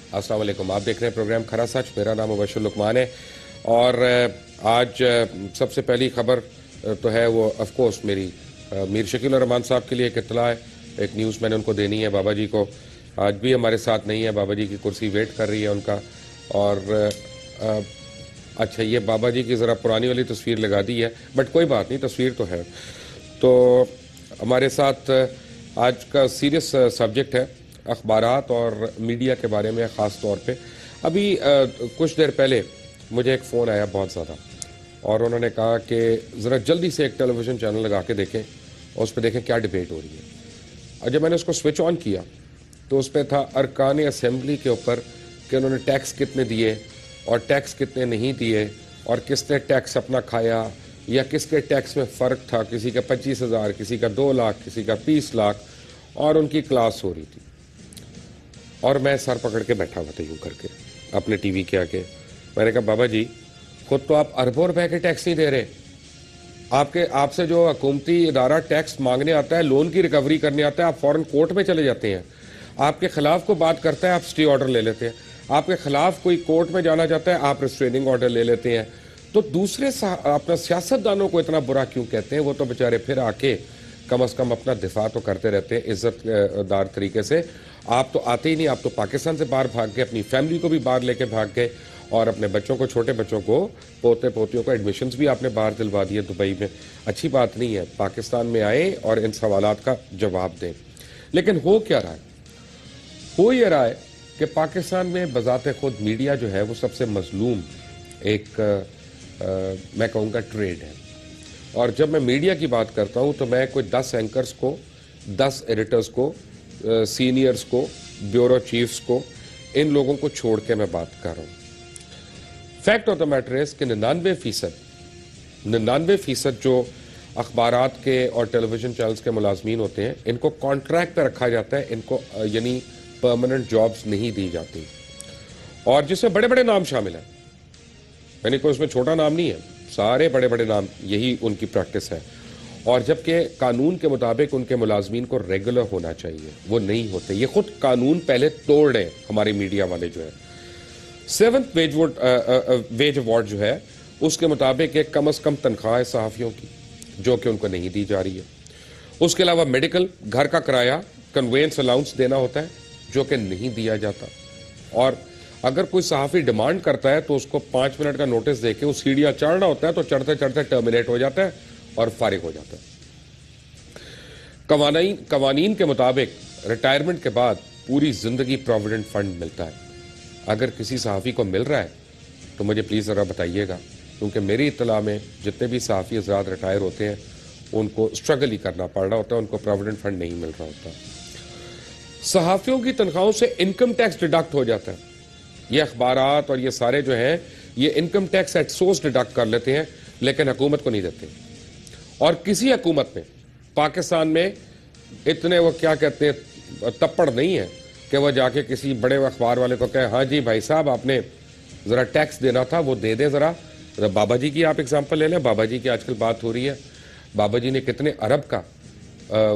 अस्सलाम वालेकुम। आप देख रहे हैं प्रोग्राम खरा सच। मेरा नाम मुबशर लुकमान है और आज सबसे पहली खबर तो है वो ऑफ कोर्स मेरी मीर शकील और रहमान साहब के लिए एक इत्तला है। एक न्यूज़ मैंने उनको देनी है। बाबा जी को आज भी हमारे साथ नहीं है, बाबा जी की कुर्सी वेट कर रही है उनका। और अच्छा, ये बाबा जी की ज़रा पुरानी वाली तस्वीर लगा दी है, बट कोई बात नहीं, तस्वीर तो है। तो हमारे साथ आज का सीरियस सब्जेक्ट है अखबारात और मीडिया के बारे में। ख़ास तौर पे अभी कुछ देर पहले मुझे एक फ़ोन आया बहुत ज़्यादा, और उन्होंने कहा कि ज़रा जल्दी से एक टेलीविज़न चैनल लगा के देखें और उस पर देखें क्या डिबेट हो रही है। और जब मैंने उसको स्विच ऑन किया तो उस पर था अरकान असेंबली के ऊपर कि उन्होंने टैक्स कितने दिए और टैक्स कितने नहीं दिए, और किसने टैक्स अपना खाया या किसके टैक्स में फ़र्क था। किसी का 25,000, किसी का 2 लाख, किसी का 30 लाख, और उनकी क्लास हो रही थी। और मैं सर पकड़ के बैठा हुआ था यूँ करके अपने टीवी के आगे। मैंने कहा बाबा जी, खुद तो आप अरबों रुपए के टैक्स नहीं दे रहे। आपसे जो हुकूमती इदारा टैक्स मांगने आता है, लोन की रिकवरी करने आता है, आप फौरन कोर्ट में चले जाते हैं। आपके खिलाफ को बात करता है, आप स्टे ऑर्डर ले लेते हैं। आपके खिलाफ कोई कोर्ट में जाना चाहता है, आप रिस्ट्रेनिंग ऑर्डर ले लेते हैं। तो दूसरे अपना सियासतदानों को इतना बुरा क्यों कहते हैं? वो तो बेचारे फिर आके कम अज़ कम अपना दिफा तो करते रहते हैं इज्जतदार तरीके से। आप तो आते ही नहीं, आप तो पाकिस्तान से बाहर भाग गए, अपनी फैमिली को भी बाहर लेके भाग गए, और अपने बच्चों को, छोटे बच्चों को, पोते पोतियों को एडमिशन्स भी आपने बाहर दिलवा दिए दुबई में। अच्छी बात नहीं है। पाकिस्तान में आए और इन सवालात का जवाब दें। लेकिन हो क्या रहा है? हो ये रहा है कि पाकिस्तान में बजाते खुद मीडिया जो है वो सबसे मजलूम एक मैं कहूँगा ट्रेड है। और जब मैं मीडिया की बात करता हूँ तो मैं कोई 10 एंकर्स को, 10 एडिटर्स को, सीनियर्स को, ब्यूरो चीफ्स को, इन लोगों को छोड़ के मैं बात कर रहा हूँ। Fact of the matter is कि 99% जो अखबारात के और टेलीविजन चैनल्स के मुलाजमीन होते हैं, इनको कॉन्ट्रैक्ट पर रखा जाता है। इनको यानी परमानेंट जॉब्स नहीं दी जाती, और जिसमें बड़े बड़े नाम शामिल हैं। यानी कोई उसमें छोटा नाम नहीं है, सारे बड़े बड़े नाम, यही उनकी प्रैक्टिस है। और जबकि कानून के मुताबिक उनके मुलाजमीन को रेगुलर होना चाहिए, वो नहीं होते। ये खुद कानून पहले तोड़ रहे हमारे मीडिया वाले जो है। 7th वेज अवार्ड जो है उसके मुताबिक एक कम अज़ कम तनख्वाह है सहाफ़ियों की, जो कि उनको नहीं दी जा रही है। उसके अलावा मेडिकल, घर का किराया, कन्वेंस अलाउंस देना होता है, जो कि नहीं दिया जाता। और अगर कोई सहाफ़ी डिमांड करता है तो उसको 5 मिनट का नोटिस देके उस सीढ़ियाँ चढ़ना होता है, तो चढ़ते चढ़ते टर्मिनेट हो जाता है और फारिग हो जाता है। कवानीन के मुताबिक रिटायरमेंट के बाद पूरी जिंदगी प्रोविडेंट फंड मिलता है। अगर किसी सहाफ़ी को मिल रहा है तो मुझे प्लीज़ ज़रा बताइएगा, क्योंकि मेरी इत्तला में जितने भी सहाफ़ी हज़रात रिटायर होते हैं उनको स्ट्रगल ही करना पड़ रहा होता है, उनको प्रोविडेंट फंड नहीं मिल रहा होता। सहाफ़ियों की तनख्वाहों से इनकम टैक्स डिडक्ट हो जाता है। ये अखबारात और ये सारे जो हैं, ये income tax at source deduct कर लेते हैं, लेकिन हुकूमत को नहीं देते। और किसी हुकूमत में पाकिस्तान में इतने वो क्या कहते हैं तप्पड़ नहीं है कि वह जाके किसी बड़े अखबार वाले को कहे, हाँ जी भाई साहब, आपने ज़रा टैक्स देना था, वो दे दे ज़रा। बाबा जी की आप एग्जांपल ले लें। बाबा जी की आजकल बात हो रही है, बाबा जी ने कितने अरब का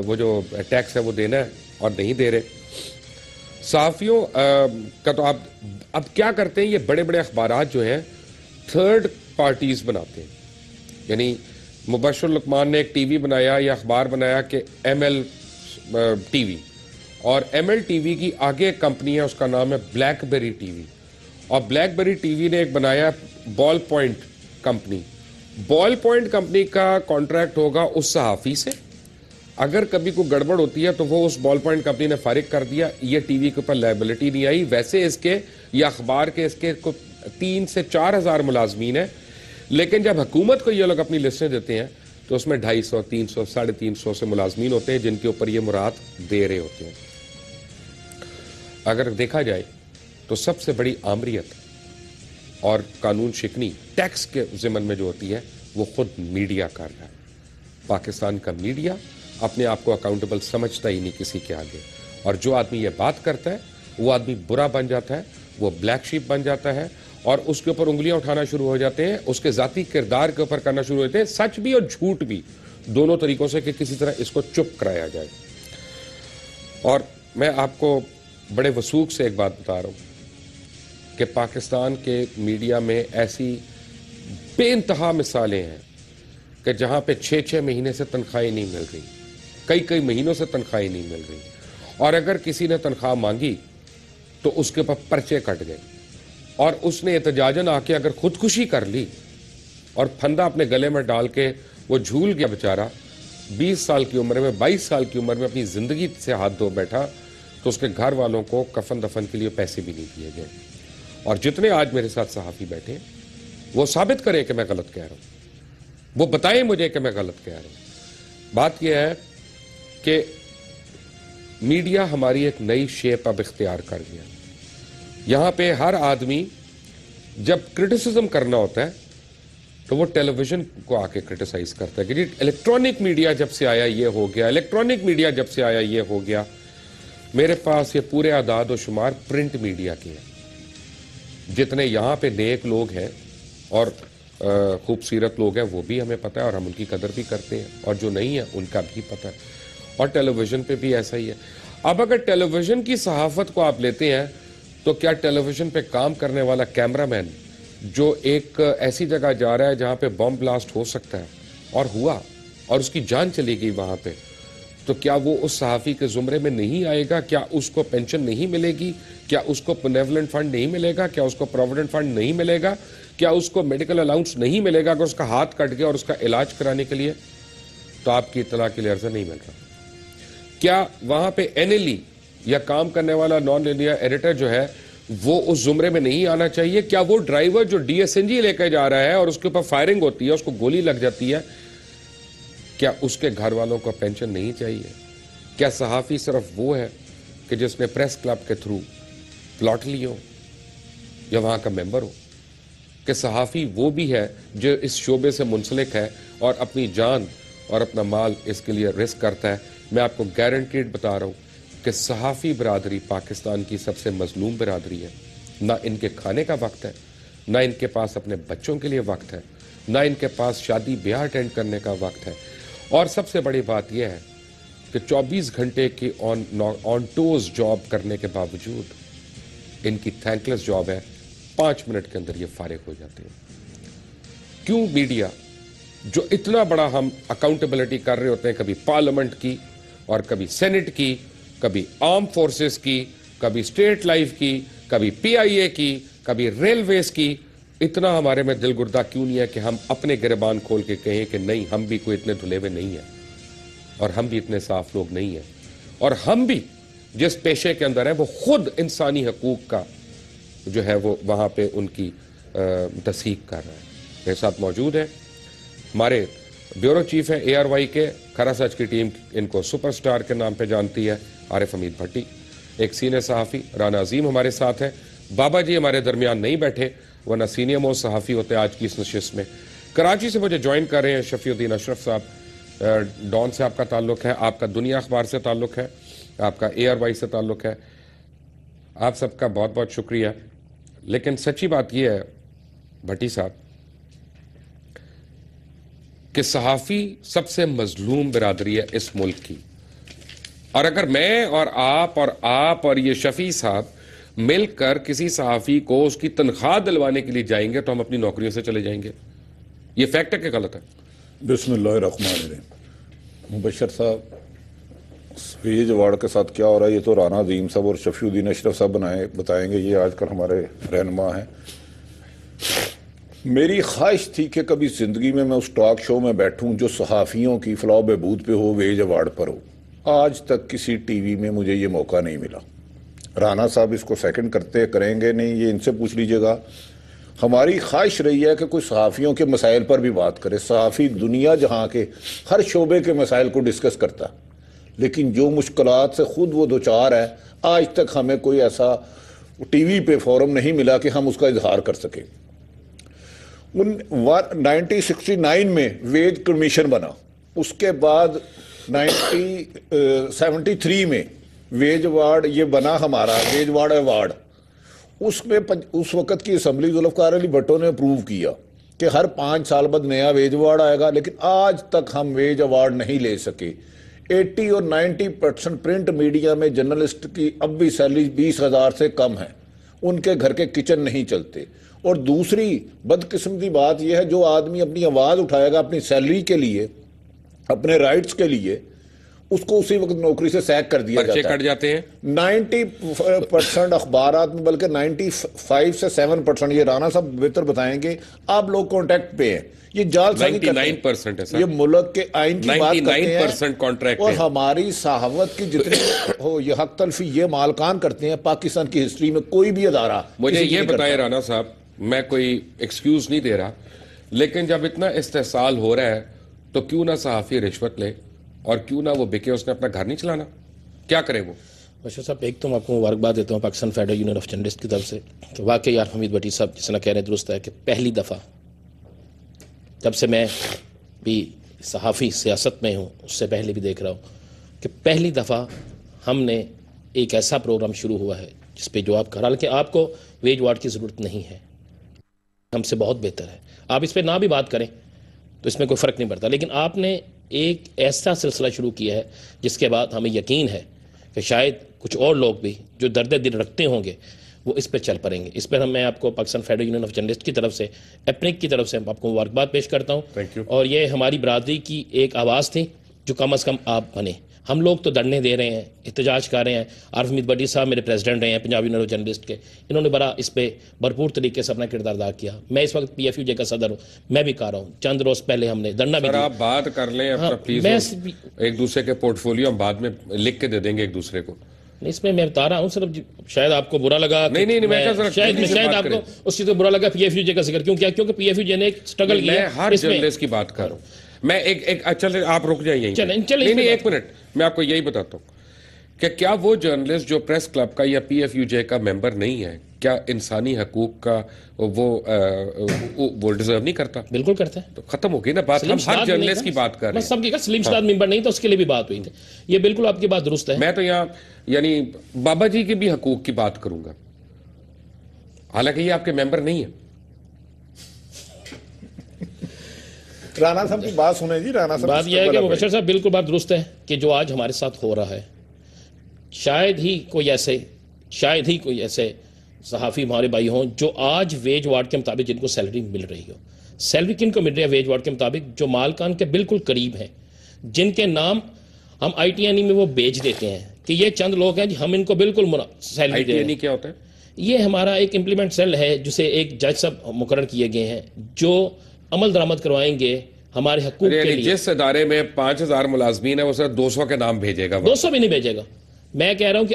वो जो टैक्स है वो देना है और नहीं दे रहे। सहाफ़ियों का तो आप अब क्या करते हैं, ये बड़े बड़े अखबारात जो हैं थर्ड पार्टीज़ बनाते हैं। यानी मुबशर लुकमान ने एक टीवी बनाया या अखबार बनाया कि ML टीवी, और ML टीवी की आगे एक कंपनी है, उसका नाम है ब्लैकबेरी टीवी। और ब्लैकबेरी टीवी ने एक बनाया ball point company. Ball point company का कॉन्ट्रैक्ट होगा उस सहाफ़ी से। अगर कभी कोई गड़बड़ होती है तो वो उस बॉल पॉइंट कंपनी ने फारिग कर दिया, ये टीवी के ऊपर लायबिलिटी नहीं आई। वैसे इसके या अखबार के इसके 3 से 4 हज़ार मुलाजमीन है, लेकिन जब हुकूमत को ये लोग अपनी लिस्टें देते हैं तो उसमें 250, 300, 350 से मुलाजमीन होते हैं जिनके ऊपर ये मुराद दे रहे होते हैं। अगर देखा जाए तो सबसे बड़ी आमरीत और कानून शिकनी टैक्स के ज़िम्मन में जो होती है वो खुद मीडिया कर रहा है। पाकिस्तान का मीडिया अपने आप को अकाउंटेबल समझता ही नहीं किसी के आगे, और जो आदमी ये बात करता है वो आदमी बुरा बन जाता है, वो ब्लैक शीप बन जाता है, और उसके ऊपर उंगलियां उठाना शुरू हो जाते हैं, उसके ज़ाती किरदार के ऊपर करना शुरू हो जाते हैं, सच भी और झूठ भी, दोनों तरीकों से, कि किसी तरह इसको चुप कराया जाए। और मैं आपको बड़े वसूख से एक बात बता रहा हूँ कि पाकिस्तान के मीडिया में ऐसी बेइंतहा मिसालें हैं कि जहां पे 6-6 महीने से तनख्वाहें नहीं मिल रही, कई कई महीनों से तनख्वाहें नहीं मिल रही, और अगर किसी ने तनख्वाह मांगी तो उसके ऊपर पर्चे कट गए और उसने एहतजाजन आके अगर खुदकुशी कर ली और फंदा अपने गले में डाल के वो झूल गया बेचारा, 20 साल की उम्र में, 22 साल की उम्र में अपनी जिंदगी से हाथ धो बैठा, तो उसके घर वालों को कफन दफन के लिए पैसे भी नहीं दिए गए। और जितने आज मेरे साथ सहाफ़ी बैठे वो साबित करें कि मैं गलत कह रहा हूं, वो बताएं मुझे कि मैं गलत कह रहा हूं। बात यह है कि मीडिया हमारी एक नई शेप अब इख्तियार कर गया। यहां पे हर आदमी जब क्रिटिसिज्म करना होता है तो वो टेलीविजन को आके क्रिटिसाइज करता है कि जी इलेक्ट्रॉनिक मीडिया जब से आया ये हो गया, इलेक्ट्रॉनिक मीडिया जब से आया ये हो गया। मेरे पास ये पूरे आदाद और शुमार प्रिंट मीडिया के हैं। जितने यहां पे नेक लोग हैं और खूबसूरत लोग हैं वो भी हमें पता है और हम उनकी कदर भी करते हैं, और जो नहीं है उनका भी पता है, और टेलीविजन पे भी ऐसा ही है। अब अगर टेलीविजन की सहाफत को आप लेते हैं तो क्या टेलीविजन पे काम करने वाला कैमरामैन जो एक ऐसी जगह जा रहा है जहां पे बॉम्ब ब्लास्ट हो सकता है और हुआ और उसकी जान चली गई वहां पे, तो क्या वो उस सहाफ़ी के जुमरे में नहीं आएगा? क्या उसको पेंशन नहीं मिलेगी? क्या उसको बेनेवलेंट फंड नहीं मिलेगा? क्या उसको प्रोविडेंट फंड नहीं मिलेगा? क्या उसको मेडिकल अलाउंस नहीं मिलेगा अगर उसका हाथ कट गया और उसका इलाज कराने के लिए? तो आपकी इत्तला के लिए अर्ज़ा नहीं मिल रहा। क्या वहां पे एनएलई या काम करने वाला नॉन लिनियर एडिटर जो है वो उस जुमरे में नहीं आना चाहिए? क्या वो ड्राइवर जो डीएसएनजी लेकर जा रहा है और उसके ऊपर फायरिंग होती है, उसको गोली लग जाती है, क्या उसके घर वालों को पेंशन नहीं चाहिए? क्या सहाफ़ी सिर्फ वो है कि जिसने प्रेस क्लब के थ्रू प्लॉट लिए हो या वहां का मेंबर हो? कि सहाफ़ी वो भी है जो इस शोबे से मुंसलिक है और अपनी जान और अपना माल इसके लिए रिस्क करता है? मैं आपको गारंटीड बता रहा हूं कि सहाफ़ी बरादरी पाकिस्तान की सबसे मजलूम बरादरी है। ना इनके खाने का वक्त है, ना इनके पास अपने बच्चों के लिए वक्त है, ना इनके पास शादी ब्याह अटेंड करने का वक्त है। और सबसे बड़ी बात यह है कि 24 घंटे की ऑन टोज जॉब करने के बावजूद इनकी थैंकलेस जॉब है, 5 मिनट के अंदर ये फारिग हो जाते हैं। क्यों मीडिया जो इतना बड़ा हम अकाउंटेबिलिटी कर रहे होते हैं, कभी पार्लियामेंट की और कभी सेनेट की, कभी आर्म फोर्सेस की, कभी स्टेट लाइफ की, कभी पीआईए की, कभी रेलवेज की, इतना हमारे में दिल गुर्दा क्यों नहीं है कि हम अपने गिरबान खोल के कहें कि नहीं, हम भी कोई इतने धुले हुए नहीं है और हम भी इतने साफ लोग नहीं है, और हम भी जिस पेशे के अंदर है वो खुद इंसानी हकूक का जो है वो वहां पे उनकी तस्दीक कर रहा है। मेरे साथ मौजूद है हमारे ब्यूरो चीफ है ARY के, खरा सच की टीम इनको सुपरस्टार के नाम पे जानती है, आरिफ हमीद भट्टी। एक सीनियर सहाफ़ी राना अजीम हमारे साथ है। बाबा जी हमारे दरमियान नहीं बैठे, वरना सीनियर मोस्ट सहाफ़ी होते आज की इस नशिस्त में। कराची से मुझे ज्वाइन कर रहे हैं शफीउद्दीन अशरफ साहब। डॉन से आपका ताल्लुक है, आपका दुनिया अखबार से ताल्लुक है, आपका ARY से ताल्लुक है। आप सबका बहुत बहुत शुक्रिया। लेकिन सच्ची बात यह है भट्टी साहब कि सहाफ़ी सबसे मजलूम बिरादरी है इस मुल्क की, और अगर मैं और आप और ये शफी साहब मिलकर किसी सहाफ़ी को उसकी तनख्वाह दिलवाने के लिए जाएंगे तो हम अपनी नौकरियों से चले जाएंगे। ये फैक्ट है कि गलत है? बिस्मिल्लाहिर्रहमानिर्रहीम। मुबशर साहब, वेज अवार्ड के साथ क्या हो रहा है ये तो राना अजीम साहब और शफीउद्दीन अशरफ साहब बताएंगे। ये आजकल हमारे रहनुमा हैं। मेरी ख्वाहिश थी कि कभी ज़िंदगी में मैं उस टॉक शो में बैठूं जो सहाफ़ियों की फलाह बहबूद पे हो, वेज अवार्ड पर हो। आज तक किसी टीवी में मुझे ये मौका नहीं मिला। राना साहब इसको सेकंड करेंगे नहीं, ये इनसे पूछ लीजिएगा। हमारी ख्वाहिश रही है कि कोई सहाफ़ियों के मसाइल पर भी बात करे। सहाफ़ी दुनिया जहाँ के हर शोबे के मसाइल को डिस्कस करता, लेकिन जो मुश्किलात से ख़ुद वो दो चार है, आज तक हमें कोई ऐसा टीवी पे फोरम नहीं मिला कि हम उसका इजहार कर सकें। 1969 में वेज कमीशन बना, उसके बाद 1973 में वेज अवार्ड ये बना हमारा वेज अवार्ड। उसमें उस वक़्त की असम्बली जुल्फ़िकार अली भट्टो ने अप्रूव किया कि हर 5 साल बाद नया वेज अवार्ड आएगा, लेकिन आज तक हम वेज अवार्ड नहीं ले सके। 80 और 90% प्रिंट मीडिया में जर्नलिस्ट की अब भी सैलरी 20,000 से कम है, उनके घर के किचन नहीं चलते। और दूसरी बदकिस्मती बात यह है, जो आदमी अपनी आवाज़ उठाएगा अपनी सैलरी के लिए, अपने राइट्स के लिए, उसको उसी वक्त नौकरी से सैक कर दिया जाता है। कट जाते हैं 90% अखबारात में, बल्कि 95 से 7%, ये राना साहब बेहतर बताएंगे, आप लोग कॉन्ट्रैक्ट पे हैं। ये जालसाजी 99% है सर। ये मुल्क के आइन की बात करते हैं 99% कॉन्ट्रैक्ट और हमारी सहावत की जितनी हो ये हक तलफी ये मालकान करते हैं। पाकिस्तान की हिस्ट्री में कोई भी अदारा मुझे ये बताए राना साहब, मैं कोई एक्सक्यूज नहीं दे रहा, लेकिन जब इतना इस्तेसाल हो रहा है तो क्यों ना सहाफी रिश्वत ले और क्यों ना वो बिके, उसने अपना घर नहीं चलाना, क्या करे वो? बशीर साहब, एक तो मैं आपको मुबारकबाद देता हूँ Pakistan federal union of journalist की तरफ से कि वाकई यार हमीद भट्टी साहब जिसना कह रहे हैं दुरुस्त है कि पहली दफ़ा जब से मैं भी सहाफ़ी सियासत में हूँ, उससे पहले भी देख रहा हूँ कि पहली दफ़ा हमने एक ऐसा प्रोग्राम शुरू हुआ है जिस पे जो आप कर, हालांकि आपको वेज वार्ड की ज़रूरत नहीं है, हमसे बहुत बेहतर है, आप इस पर ना भी बात करें तो इसमें कोई फ़र्क नहीं पड़ता, लेकिन आपने एक ऐसा सिलसिला शुरू किया है जिसके बाद हमें यकीन है कि शायद कुछ और लोग भी जो दर्द दिल रखते होंगे वो इस पर चल पड़ेंगे। इस पर मैं आपको Pakistan federal union of journalist की तरफ से, एपनिक की तरफ से आपको मुबारकबाद पेश करता हूँ। और ये हमारी बरादरी की एक आवाज़ थी जो कम अज़ कम आप बने। हम लोग तो धरने दे रहे हैं, एहतजाज कर रहे हैं। आरिफ हमीद भट्टी साहब मेरे प्रेसिडेंट रहे हैं पंजाब यूनियन ऑफ जर्नलिस्ट के, इन्होंने बड़ा इस पर भरपूर तरीके से अपना किरदार अदा किया। मैं इस वक्त PFUJ का सदर हूँ, मैं भी कर रहा हूँ। चंद रोज पहले हमने धरना भी दिया। आप बात कर लें अपना प्लीज, एक दूसरे के पोर्टफोलियो हम बाद में लिख के दे देंगे एक दूसरे को। इसमें मैं बता रहा हूँ सिर्फ, शायद आपको बुरा लगा, नहीं, शायद आपको उस चीज को बुरा लगा PFUJ का जिक्र क्यों किया, क्योंकि PFUJ ने एक स्ट्रगल किया। हर जर्नलिस्ट की बात कर रहा हूँ मैं। एक चल, आप रुक जाइए, नहीं, एक मिनट, मैं आपको यही बताता हूँ कि क्या वो जर्नलिस्ट जो प्रेस क्लब का या PFUJ का मेंबर नहीं है, क्या इंसानी हकूक का वो डिजर्व नहीं करता? बिल्कुल करता है। तो खत्म हो गई ना बात, हम हर जर्नलिस्ट की बात कर रहे हैं। सबकी का सलीम शहजाद मेंबर नहीं था, उसके लिए भी बात हुई थी। ये बिल्कुल आपकी बात दुरुस्त है। मैं तो यहाँ यानी बाबा जी के भी हकूक की बात करूंगा, हालांकि ये आपके मेंबर नहीं है। राना साहब की बात सुने जी। राना साहब, बात यह है कि मुबशर साहब बिल्कुल बात दुरुस्त है कि जो आज हमारे साथ हो रहा है, शायद ही कोई ऐसे सहाफ़ी हमारे भाई हों जो आज वेज वार्ड के मुताबिक जिनको सैलरी मिल रही हो। सैलरी किन को मिल रही है वेज वार्ड के मुताबिक? जो मालकान के बिल्कुल करीब हैं, जिनके नाम हम ITNE में वो बेच देते हैं कि ये चंद लोग हैं, हम इनको बिल्कुल सैलरी दे रहे हैं। क्या होता है? ये हमारा एक इम्प्लीमेंट सेल है जिसे एक जज साहब मुकर्रर किए गए हैं जो अमल दरामद करवाएंगे हमारे हकूक के लिए। जिस इदारे में 5000 मुलाजमीन है वो सिर्फ 200 के नाम भेजेगा, 200 भी नहीं भेजेगा। मैं कह रहा हूं कि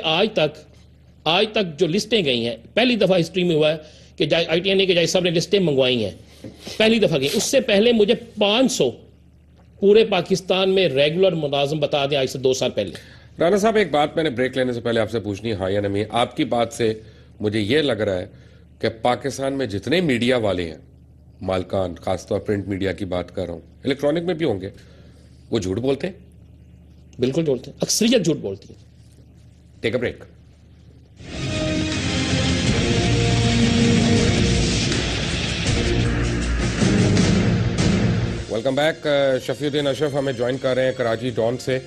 आज तक जो लिस्टें गई हैं, पहली दफा हिस्ट्री में हुआ है कि ITNE के जज साहब ने लिस्टें मंगवाई हैं, पहली दफा गई। उससे पहले मुझे 500 पूरे पाकिस्तान में रेगुलर मुलाजिम बता दें आज से 2 साल पहले। राना साहब, एक बात मैंने ब्रेक लेने से पहले आपसे पूछनी, हाँ या नहीं। आपकी बात से मुझे यह लग रहा है कि पाकिस्तान में जितने मीडिया वाले हैं, मालकान, खासतौर प्रिंट मीडिया की बात कर रहा हूं, इलेक्ट्रॉनिक में भी होंगे, वो झूठ बोलते हैं। बिल्कुल बोलते हैं, अक्सरियत झूठ बोलती है। Take a break. Welcome back. Shafiuddin Ashraf हमें ज्वाइन कर रहे हैं कराची डॉन से।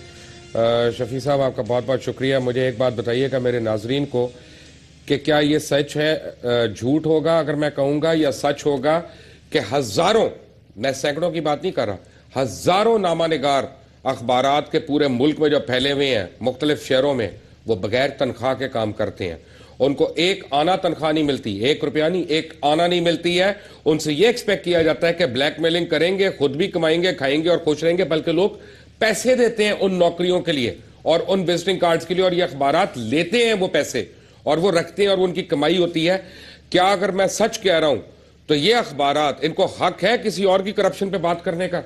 शफी साहब, आपका बहुत बहुत शुक्रिया। मुझे एक बात बताइएगा मेरे नाजरीन को कि क्या ये सच है, झूठ होगा अगर मैं कहूंगा, या सच होगा कि हजारों, मैं सैकड़ों की बात नहीं कर रहा, हजारों नामानिगार अखबारात के पूरे मुल्क में जो फैले हुए हैं मुख्तलिफ शहरों में, वो बगैर तनख्वाह के काम करते हैं। उनको एक आना तनख्वाह नहीं मिलती, 1 रुपया नहीं, एक आना नहीं मिलती है। उनसे ये एक्सपेक्ट किया जाता है कि ब्लैकमेलिंग करेंगे, खुद भी कमाएंगे, खाएंगे और खुश रहेंगे, बल्कि लोग पैसे देते हैं उन नौकरियों के लिए और उन विजिटिंग कार्ड्स के लिए, और ये अखबारात लेते हैं वो पैसे और वो रखते हैं और उनकी कमाई होती है। क्या अगर मैं सच कह रहा हूं तो ये अखबारात, इनको हक है किसी और की करप्शन पे बात करने का?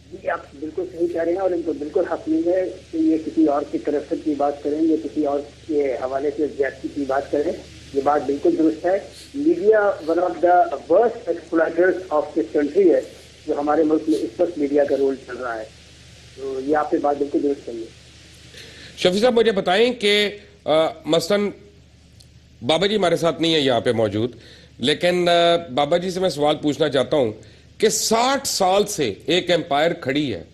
जी, आप बिल्कुल सही कह रहे हैं और इनको बिल्कुल हक नहीं है कि ये किसी और की करप्शन की बात करें, ये किसी और के हवाले से ज्यादती की बात करें। ये बात बिल्कुल दुरुस्त है। Media one of the worst exploiters of this country है, जो हमारे मुल्क में इस वक्त मीडिया का रोल चल रहा है। तो ये आपकी बात बिल्कुल दुरुस्त है। शफी साहब, मुझे बताएं कि मसलन बाबा जी हमारे साथ नहीं है यहाँ पे मौजूद, लेकिन बाबा जी से मैं सवाल पूछना चाहता हूं कि 60 साल से एक एम्पायर खड़ी है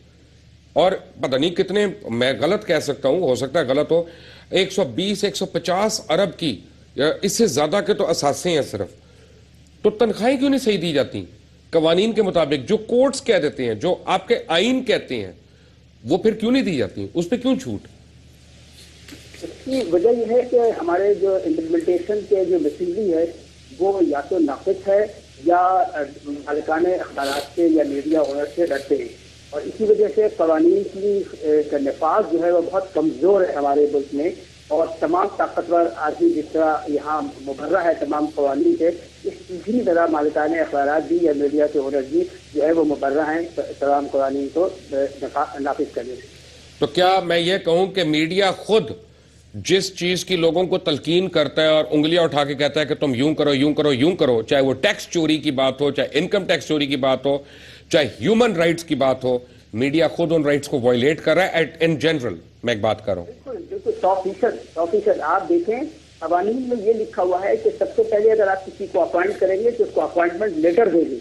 और पता नहीं कितने, मैं गलत कह सकता हूं, हो सकता है गलत हो, 120-150 अरब की या इससे ज्यादा के तो असासे हैं सिर्फ, तो तनख्वाहें क्यों नहीं सही दी जाती कवानीन के मुताबिक? जो कोर्ट्स कह देते हैं, जो आपके आइन कहते हैं, वो फिर क्यों नहीं दी जाती? उस पर क्यों छूट? इसकी वजह यह है कि हमारे जो इम्प्लीमेंटेशन के जो मशीनरी है वो या तो नाकिस है या मालिकान अखबारात से या मीडिया ओनर से डरते हैं, और इसी वजह से कवानीन की नफाज जो है वो बहुत कमज़ोर है हमारे मुल्क में। और तमाम ताकतवर आदमी जिस तरह यहाँ मुबर्रा है तमाम कवानीन से, इसी तरह मालिकान अखबारात भी या मीडिया के ओनर भी जो है वो मुबर्रा हैं तमाम कवानीन को नाफिज करने से। तो क्या मैं ये कहूं कि मीडिया खुद जिस चीज की लोगों को तलकीन करता है और उंगलियां उठा के कहता है कि तुम यूं करो यूं करो यूं करो, चाहे वो टैक्स चोरी की बात हो, चाहे इनकम टैक्स चोरी की बात हो, चाहे ह्यूमन राइट्स की बात हो, मीडिया खुद उन राइट्स को वायलेट कर रहा है इन जनरल। मैं एक बात कर रहा हूं, बिल्कुल 100%। आप देखें कवानीन में ये लिखा हुआ है कि सबसे पहले अगर आप किसी को अपॉइंट करेंगे तो उसको अपॉइंटमेंट लेटर देंगे।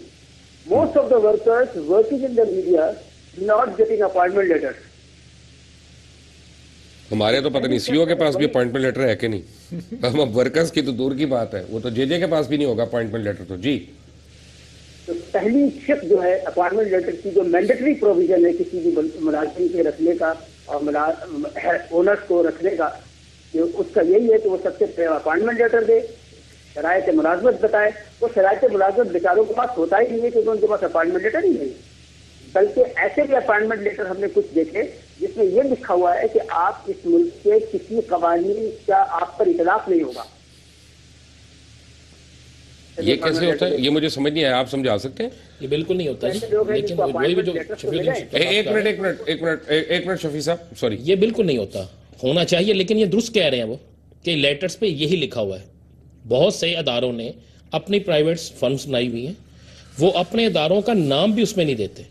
Most of the workers working in the media not getting appointment letter. हमारे तो पता नहीं सीओ के पास भी अपॉइंटमेंट लेटर है कि नहीं। हम वर्कर्स की तो दूर की बात है, वो तो जेजे के पास भी नहीं होगा अपॉइंटमेंट लेटर। तो जी, तो पहली शिफ्ट जो है अपॉइंटमेंट लेटर की जो मैंडेटरी प्रोविजन है किसी भी मुलाजिम के रखने का और ओनर्स को रखने का, उसका यही है कि वो सबसे पहले अपॉइंटमेंट लेटर दे, शरायत मुलाजमत बताए। वो शरायत मुलाजमत बेचारों के पास होता ही नहीं है क्योंकि उनके पास अपॉइंटमेंट लेटर ही नहीं, बल्कि ऐसे भी अपॉइंटमेंट लेटर हमने कुछ देखे जिसमें यह लिखा हुआ है कि आप इस मुल्क के किसी कवानीन का आप पर इतलाफ नहीं होगा। ये कैसे होता है? ये मुझे समझ नहीं आया, आप समझा सकते हैं? ये बिल्कुल नहीं होता जी। लेकिन वही भी जो एक मिनट शफी साहब, सॉरी, ये बिल्कुल नहीं होता, होना चाहिए, लेकिन ये दुरुस्त कह रहे हैं वो कि लेटर्स पे यही लिखा हुआ है। बहुत से अदारों ने अपनी प्राइवेट फर्म्स बनाई हुई हैं, वो अपने अदारों का नाम भी उसमें नहीं देते।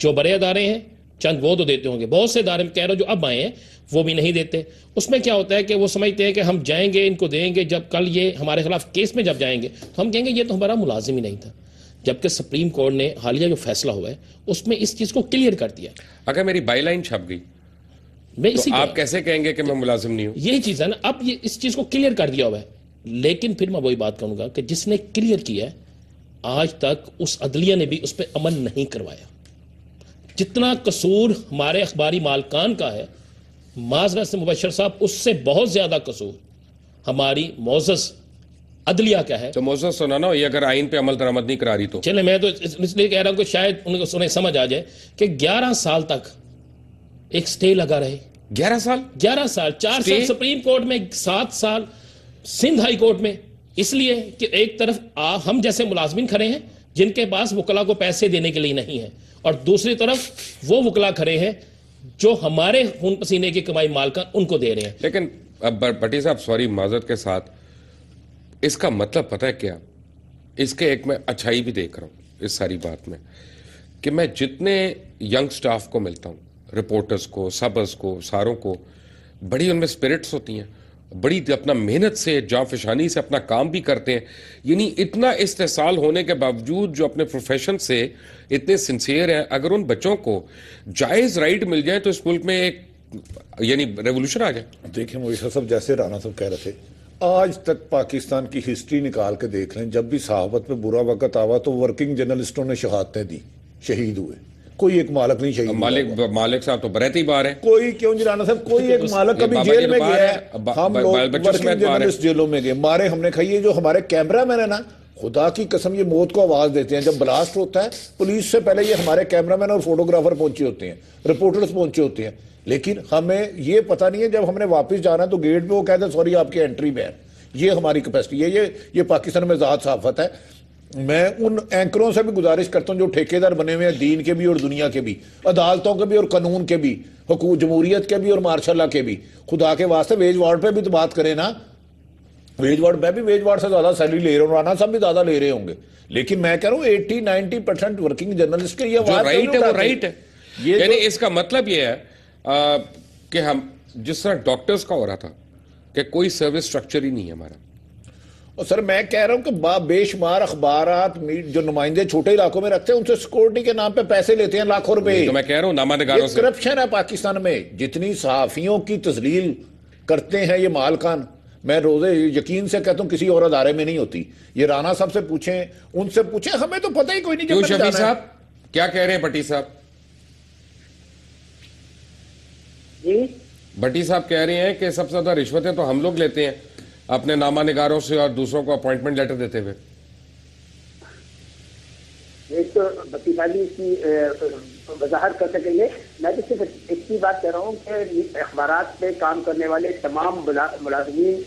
जो बड़े अदारे हैं चंद वो तो देते होंगे, बहुत से अदारे कह रहे हो जो अब आए हैं वो भी नहीं देते। उसमें क्या होता है कि वो समझते हैं कि हम जाएंगे इनको देंगे, जब कल ये हमारे खिलाफ केस में जब जाएंगे तो हम कहेंगे ये तो हमारा मुलाजिम ही नहीं था। जबकि सुप्रीम कोर्ट ने हालिया जो फैसला हुआ है उसमें इस चीज को क्लियर कर दिया। अगर मेरी बाईलाइन छप गई तो आप कैसे कहेंगे कि मैं मुलाजिम नहीं हूं? यही चीज है ना, अब ये इस चीज को क्लियर कर दिया हुआ है। लेकिन फिर मैं वही बात कहूंगा कि जिसने क्लियर किया है आज तक उस अदलिया ने भी उस पर अमल नहीं करवाया। जितना कसूर हमारे अखबारी मालकान का है, माजरत से मुबशर साहब, उससे बहुत ज्यादा कसूर हमारी मोअज़्ज़ज़ अदलिया का है। तो मोअज़्ज़ज़ सुना ना, ये अगर आइन पे अमल दरामद नहीं करा रही तो चले, मैं तो इसलिए कह रहा हूं कि शायद उन्हें समझ आ जाए कि 11 साल तक एक स्टे लगा रहे। 11 साल 4 साल सुप्रीम कोर्ट में, 7 साल सिंध हाई कोर्ट में, इसलिए कि एक तरफ हम जैसे मुलाजमिन खड़े हैं जिनके पास वकला को पैसे देने के लिए नहीं है, और दूसरी तरफ वो वकला खड़े हैं जो हमारे खून पसीने की कमाई मालकान उनको दे रहे हैं। लेकिन अब भट्टी साहब, सॉरी माजरत के साथ, इसका मतलब पता है क्या? इसके एक मैं अच्छाई भी देख रहा हूं इस सारी बात में कि मैं जितने यंग स्टाफ को मिलता हूं, रिपोर्टर्स को, सबर्स को, सारों को, बड़ी उनमें स्पिरिट्स होती हैं, बड़ी अपना मेहनत से जांफशानी से अपना काम भी करते हैं। यानी इतना इस्तेसाल होने के बावजूद जो अपने प्रोफेशन से इतने सिंसियर हैं, अगर उन बच्चों को जायज़ राइट मिल जाए तो इस मुल्क में एक यानी रेवोल्यूशन आ जाए। देखिए मोइसा साहब, जैसे राना साहब कह रहे थे, आज तक पाकिस्तान की हिस्ट्री निकाल के देख लें, जब भी सहाबत पे बुरा वक्त आवा तो वर्किंग जर्नलिस्टों ने शहादतें दी, शहीद हुए। कोई एक मालिक नहीं शहीद। मालिक साहब तो बरहती बार है। कोई क्यों जी राना साहब, कोई एक मालिक कभी जेल में गया है? हम लोग वर्किंग जर्नलिस्ट जेलों में गए, मारे हमने खाई। ये जो हमारे कैमरा मैन है ना, खुदा की कसम ये मौत को आवाज देते हैं। जब ब्लास्ट होता है पुलिस से पहले ये हमारे कैमरामैन और फोटोग्राफर पहुंचे होते हैं, रिपोर्टर्स पहुंचे होते हैं। लेकिन हमें ये पता नहीं है, जब हमने वापस जाना है तो गेट पे वो कहते हैं सॉरी आपकी एंट्री बैन। ये हमारी कैपेसिटी है, ये पाकिस्तान में आजाद सहाफत है। मैं उन एंकरों से भी गुजारिश करता हूं जो ठेकेदार बने हुए हैं दीन के भी और दुनिया के भी, अदालतों के भी और कानून के भी, हुकूक जमहूरियत के भी और मार्शल के भी, खुदा के वास्ते वेज वार्ड पे भी तो बात करें ना। वेज वार्ड, मैं भी वेज वार्ड से ज्यादा सैलरी ले रहा हूँ, राना साहब भी ज्यादा ले रहे होंगे, लेकिन मैं कह रहा हूँ 80-90% वर्किंग जर्नलिस्ट के ये राइट है, वो राइट है। यानी इसका मतलब ये है कि हम जिस तरह डॉक्टर्स का हो रहा था कि कोई सर्विस स्ट्रक्चर ही नहीं है हमारा। और सर मैं कह रहा हूं कि बेशुमार अखबारात जो नुमाइंदे छोटे इलाकों में रखते हैं उनसे सिक्योरिटी के नाम पे पैसे लेते हैं लाखों रुपए। तो मैं कह रहा हूं नामानिगारों से करप्शन है पाकिस्तान में। जितनी सहाफियों की तस्लील करते हैं ये मालकान, मैं रोजे यकीन से कहता हूं किसी और अदारे में नहीं होती। ये राना साहब से पूछें, उनसे पूछें, हमें तो पता ही कोई नहीं। क्यों शफी साहब क्या कह रहे हैं भट्टी साहब? जी भट्टी साहब कह रहे हैं कि सबसे ज्यादा रिश्वतें तो हम लोग लेते हैं अपने नामा निगारों से और दूसरों को अपॉइंटमेंट लेटर देते हुए। एक तो भट्टी साहब की वजाहत कर सकेंगे। मैं तो सिर्फ एक ही बात कर रहा हूँ कि अखबारात पे काम करने वाले तमाम मुलाजमीन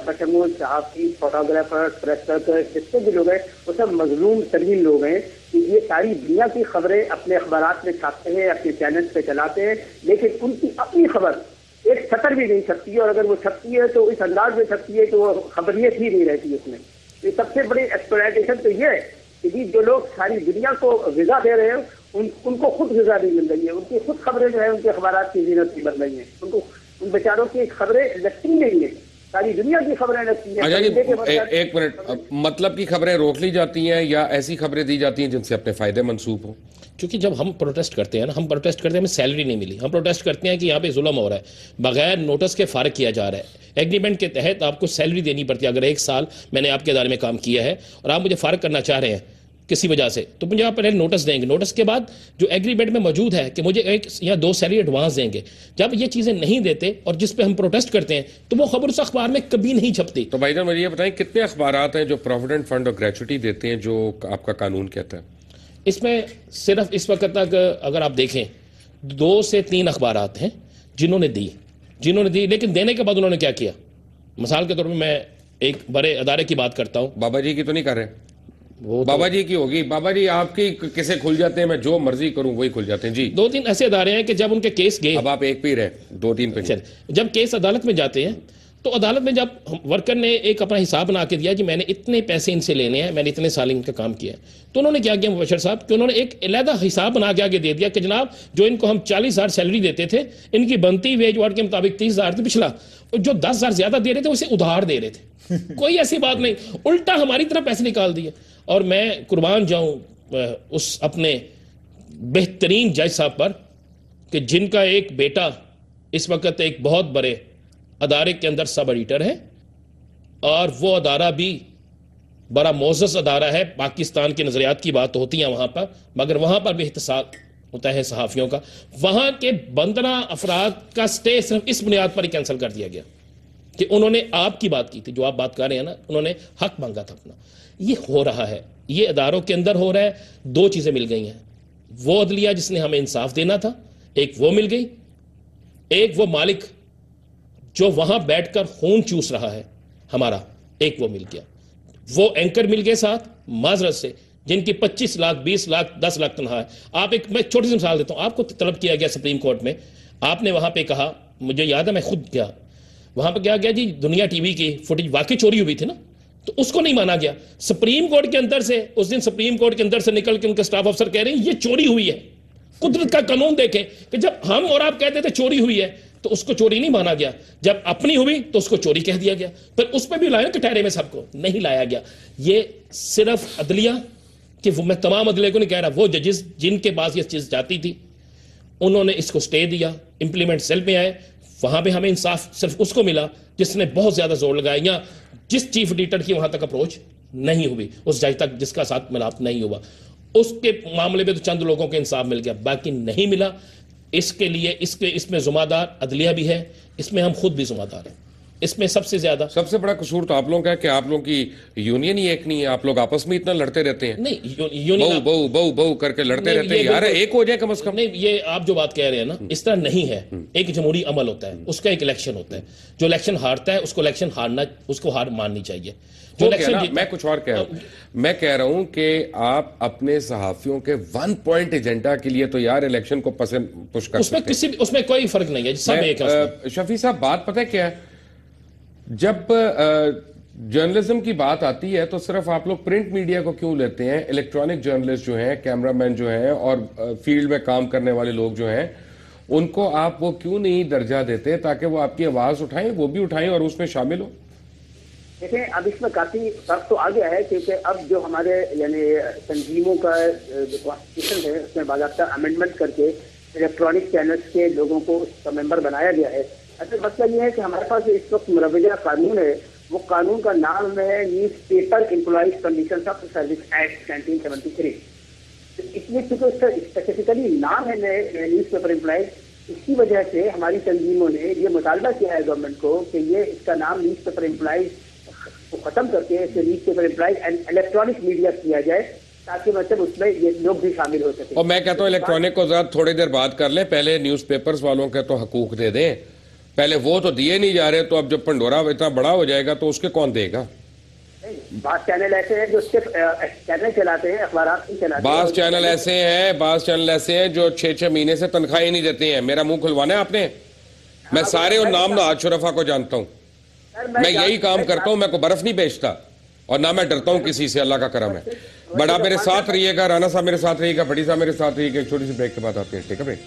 बशमूल सहाफ़ी, फोटोग्राफर, प्रेस वर्कर, जितने भी लोग हैं वो सब मजलूम तरीन लोग हैं कि ये सारी दुनिया की खबरें अपने अखबारात में छापते हैं, अपने चैनल पे चलाते हैं, लेकिन उनकी अपनी खबर एक सतर भी नहीं छपती है, और अगर वो छपती है तो इस अंदाज में छपती है कि वो खबरियत ही नहीं रहती उसमें। ये सबसे बड़ी एक्सप्लॉयटेशन तो ये है कि जो लोग सारी दुनिया को ग़िज़ा दे रहे हैं उनको खुद ग़िज़ा नहीं मिल रही है, उनकी खुद खबरें जो है उनके अखबारात की ज़ीनत नहीं बन रही हैं, उनको उन बेचारों की खबरें लगती नहीं है, सारी दुनिया की खबरें लगती हैं। अच्छा जी, एक मिनट, मतलब की खबरें रोक ली जाती हैं या ऐसी खबरें दी जाती हैं जिनसे अपने फायदे मंसूब हो? क्योंकि जब हम प्रोटेस्ट करते हैं ना, हम प्रोटेस्ट करते हैं हमें सैलरी नहीं मिली, हम प्रोटेस्ट करते हैं कि यहाँ पे जुल्म हो रहा है, बगैर नोटिस के फारग किया जा रहा है, एग्रीमेंट के तहत आपको सैलरी देनी पड़ती है। अगर 1 साल मैंने आपके इदारे में काम किया है और आप मुझे फारग करना चाह रहे हैं किसी वजह से, तो मुझे आप पहले नोटिस देंगे, नोटिस के बाद जो एग्रीमेंट में मौजूद है कि मुझे 1 या 2 सैलरी एडवांस देंगे। जब ये चीज़ें नहीं देते और जिस पे हम प्रोटेस्ट करते हैं तो वो खबर उस अखबार में कभी नहीं छपती। तो भाईजान मुझे ये बताएं, कितने अखबारात हैं जो प्रोविडेंट फंड और ग्रेचुटी देते हैं जो आपका कानून कहता है? इसमें सिर्फ इस वक्त तक अगर आप देखें 2 से 3 अखबारात हैं जिन्होंने दी, लेकिन देने के बाद उन्होंने क्या किया। मिसाल के तौर पर मैं एक बड़े अदारे की बात करता हूँ। बाबा जी की तो नहीं कर रहे? वो बाबा जी की होगी। बाबा जी आपकी किसे खुल जाते हैं, मैं जो मर्जी करूं वही खुल जाते हैं जी। 2-3 ऐसे अदारे हैं कि जब उनके केस गए, अब आप एक पे ही रहे, 2-3 पे नहीं। जब केस अदालत में जाते हैं तो अदालत में जब वर्कर ने एक अपना हिसाब बना के दिया कि मैंने इतने पैसे इनसे लेने हैं, मैंने इतने साल इनका काम किया है, तो उन्होंने क्या किया मुबशर साहब कि उन्होंने एक अलहदा हिसाब बना के आगे दे दिया कि जनाब जो इनको हम 40,000 सैलरी देते थे, इनकी बनती वेज वार्ड के मुताबिक 30,000 थे पिछला, और जो 10,000 ज्यादा दे रहे थे उसे उधार दे रहे थे। कोई ऐसी बात नहीं, उल्टा हमारी तरफ पैसे निकाल दिए। और मैं कुर्बान जाऊं उस अपने बेहतरीन जज साहब पर कि जिनका एक बेटा इस वक्त एक बहुत बड़े अदारे के अंदर सब एडिटर है, और वो अदारा भी बड़ा मोअज़्ज़ज़ अदारा है। पाकिस्तान के नज़रियात की बात होती है वहाँ पर, मगर वहाँ पर भी एहतसाब होता है सहाफ़ियों का। वहाँ के 15 अफराद का स्टे सिर्फ इस बुनियाद पर ही कैंसिल कर दिया गया कि उन्होंने आपकी बात की थी, जो आप बात कर रहे हैं ना, उन्होंने हक मांगा था अपना। ये हो रहा है, ये अदारों के अंदर हो रहा है। 2 चीज़ें मिल गई हैं, वो अदलिया जिसने हमें इंसाफ देना था, एक वो मिल गई, एक वो मालिक जो वहां बैठकर खून चूस रहा है हमारा, एक वो मिल गया। वो एंकर मिल गए साथ माजरत से, जिनकी 25 लाख 20 लाख 10 लाख तनख्वाह है। आप एक, मैं छोटी सी मिसाल देता हूं, आपको तलब किया गया सुप्रीम कोर्ट में, आपने वहां पे कहा, मुझे याद है मैं खुद गया वहां पे, क्या गया जी, दुनिया टीवी की फुटेज वाकई चोरी हुई थी ना, तो उसको नहीं माना गया। सुप्रीम कोर्ट के अंदर से उस दिन सुप्रीम कोर्ट के अंदर से निकल के उनके स्टाफ अफसर कह रहे हैं ये चोरी हुई है। कुदरत का कानून देखें कि जब हम और आप कहते थे चोरी हुई है तो उसको चोरी नहीं माना गया, जब अपनी हुई तो उसको चोरी कह दिया गया। फिर उस पर भी लाया कटहरे में, सबको नहीं लाया गया। ये सिर्फ अदलिया कि मैं तमाम अदलिया को नहीं कह रहा, वो जजेस जिनके पास ये चीज़ जाती थी उन्होंने इसको स्टे दिया, इंप्लीमेंट सेल में आए, वहां पे हमें इंसाफ सिर्फ उसको मिला जिसने बहुत ज्यादा जोर लगाया, या जिस चीफ एडिटर की वहां तक अप्रोच नहीं हुई, उस जज तक जिसका साथ मिलाप नहीं हुआ, उसके मामले में तो चंद लोगों को इंसाफ मिल गया, बाकी नहीं मिला। इसके लिए इसमें जुम्मेदार अदलिया भी है, इसमें हम खुद भी जुम्मेदार हैं। इसमें सबसे ज्यादा सबसे बड़ा कसूर तो आप लोगों का है कि आप लोगों की यूनियन ही एक नहीं है, आप लोग आपस में इतना लड़ते रहते हैं। नहीं, यूनियन बहु करके लड़ते रहते हैं यार, एक हो जाए कम से कम। नहीं, ये आप जो बात कह रहे हैं ना, इस तरह नहीं है। एक जमहूरी अमल होता है, उसका एक इलेक्शन होता है, जो इलेक्शन हारता है उसको इलेक्शन उसको हार माननी चाहिए। जो इलेक्शन मैं कुछ और कह रहा हूं, मैं कह रहा हूं कि आप अपने सहाफियों के 1 पॉइंट एजेंडा के लिए तो यार इलेक्शन को पसंद पुश कर सकते हैं, उसमें कोई फर्क नहीं है, सब एक है। शफी साहब, बात पता है क्या है, जब जर्नलिज्म की बात आती है तो सिर्फ आप लोग प्रिंट मीडिया को क्यों लेते हैं? इलेक्ट्रॉनिक जर्नलिस्ट जो हैं, कैमरामैन जो हैं और फील्ड में काम करने वाले लोग जो हैं, उनको आप वो क्यों नहीं दर्जा देते ताकि वो आपकी आवाज उठाएं, वो भी उठाएं और उसमें शामिल हो? देखें, अब इसमें काफी फर्क तो आ गया है, क्योंकि अब जो हमारे यानी तंजीमों का जो कॉन्स्टिट्यूशन है उसमें बाकायदा अमेंडमेंट करके इलेक्ट्रॉनिक चैनल्स के लोगों को उसका मेंबर बनाया गया है। अच्छा, मसला ये है कि हमारे पास इस वक्त मुरवजा कानून है, वो कानून का नाम है news paper employees condition of service act 1973। इसमें चूंकि उसका स्पेसिफिकली नाम है न्यूज पेपर एम्प्लॉइज, इसकी वजह से हमारी तंजीमों ने ये मुतालबा किया है गवर्नमेंट को कि ये इसका नाम न्यूज पेपर एम्प्लॉइज को खत्म करके इसे news paper employees and electronic media किया जाए, ताकि मतलब उसमें ये लोग भी शामिल हो सके। और मैं कहता हूँ इलेक्ट्रॉनिक को जरा थोड़ी देर बाद कर ले, पहले न्यूज़पेपर्स वालों के तो हकूक दे दें, पहले वो तो दिए नहीं जा रहे, तो अब जब पंडोरा इतना बड़ा हो जाएगा तो उसके कौन देगा? बास चैनल ऐसे हैं जो सिर्फ चैनल चलाते हैं, अखबार नहीं चलाते। बास चैनल ऐसे हैं जो 6-6 महीने से तनख्वाही नहीं देते हैं। मेरा मुंह खुलवाना है आपने? मैं सारे और नाम ना शुरफा को जानता हूँ, मैं यही काम करता हूँ, मैं को बर्फ नहीं बेचता और ना मैं डरता हूँ किसी से, अल्लाह का करम है। बड़ा मेरे साथ रहिएगा, राना साहब मेरे साथ रहिएगा, बड़ी साहब मेरे साथ रहिएगा। एक छोटी सी ब्रेक के बाद आते हैं, ठीक है break.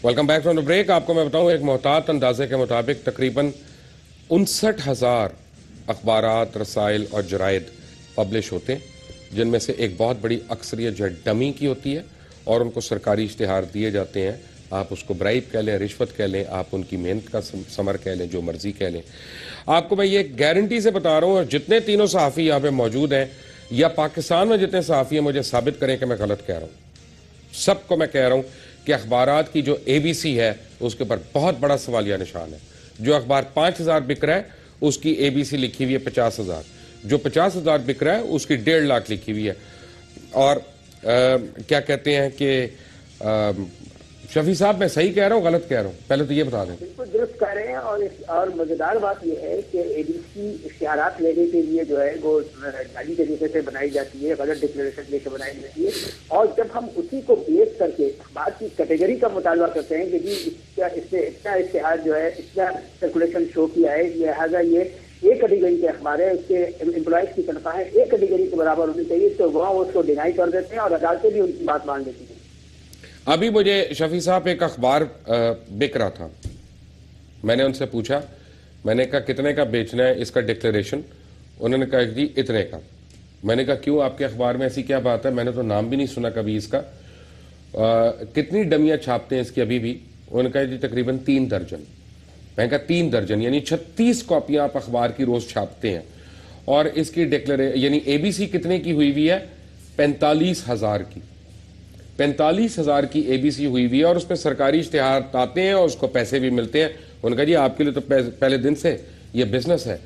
Welcome back from the break. आपको मैं बताऊं, एक मोहतात अंदाजे के मुताबिक तकरीबन 59,000 अखबारात, रसाइल और जराइद पब्लिश होते हैं, जिनमें से एक बहुत बड़ी अक्सरियत जो है डमी की होती है और उनको सरकारी इश्तिहार दिए जाते हैं। आप उसको ब्राइब कह लें, रिश्वत कह लें, आप उनकी मेहनत का समर कह लें, जो मर्जी कह लें। आपको मैं ये गारंटी से बता रहा हूँ, और जितने तीनों सहाफ़ी यहाँ पे मौजूद हैं या पाकिस्तान में जितने सहाफ़ी हैं, मुझे साबित करें कि मैं गलत कह रहा हूँ। सबको मैं कह रहा हूँ कि अखबारात की जो ABC है उसके ऊपर बहुत बड़ा सवालिया निशान है। जो अखबार 5,000 बिक रहा है उसकी ABC लिखी हुई है 50,000, जो 50,000 बिक रहा है उसकी 1.5 लाख लिखी हुई है। और क्या कहते हैं कि शफी साहब मैं सही कह रहा हूँ गलत कह रहा हूँ? पहले तो ये बता दें। बिल्कुल दुरुस्त कह रहे हैं। और मजेदार बात यह है कि ABC इश्तिहारात लेने के लिए जो है वो जाली तरीके से बनाई जाती है, गलत डिक्लेरेशन लेकर बनाई जाती है, और जब हम उसी को बेस करके अखबार की कैटेगरी का मुतालबा करते हैं कि जी इसने इतना इश्तिहार जो है, इतना सर्कुलेशन शो किया है, लिहाजा ये एक कैटेगरी के अखबार है, उसके एम्प्लॉइज की तनख्वाहें एक कैटेगरी के बराबर होनी चाहिए, तो वहाँ उसको डिनाई कर देते हैं और अदालतें भी उनकी बात मान लेती हैं। अभी मुझे शफी साहब एक अखबार बिक रहा था, मैंने उनसे पूछा, मैंने कहा कितने का बेचना है इसका डिक्लेरेशन? उन्होंने कहा जी इतने का। मैंने कहा क्यों, आपके अखबार में ऐसी क्या बात है? मैंने तो नाम भी नहीं सुना कभी इसका। कितनी डमियाँ छापते हैं इसकी अभी भी? उन्होंने कहा जी तकरीबन 3 दर्जन। मैंने कहा 3 दर्जन यानी 36 कॉपियाँ आप अखबार की रोज़ छापते हैं, और इसकी यानी ABC कितने की हुई हुई है? 45,000 की। 45,000 की ABC हुई हुई है, और उसमें सरकारी इश्तिहार आते हैं और उसको पैसे भी मिलते हैं। उनका जी आपके लिए तो पहले दिन से ये बिजनेस है।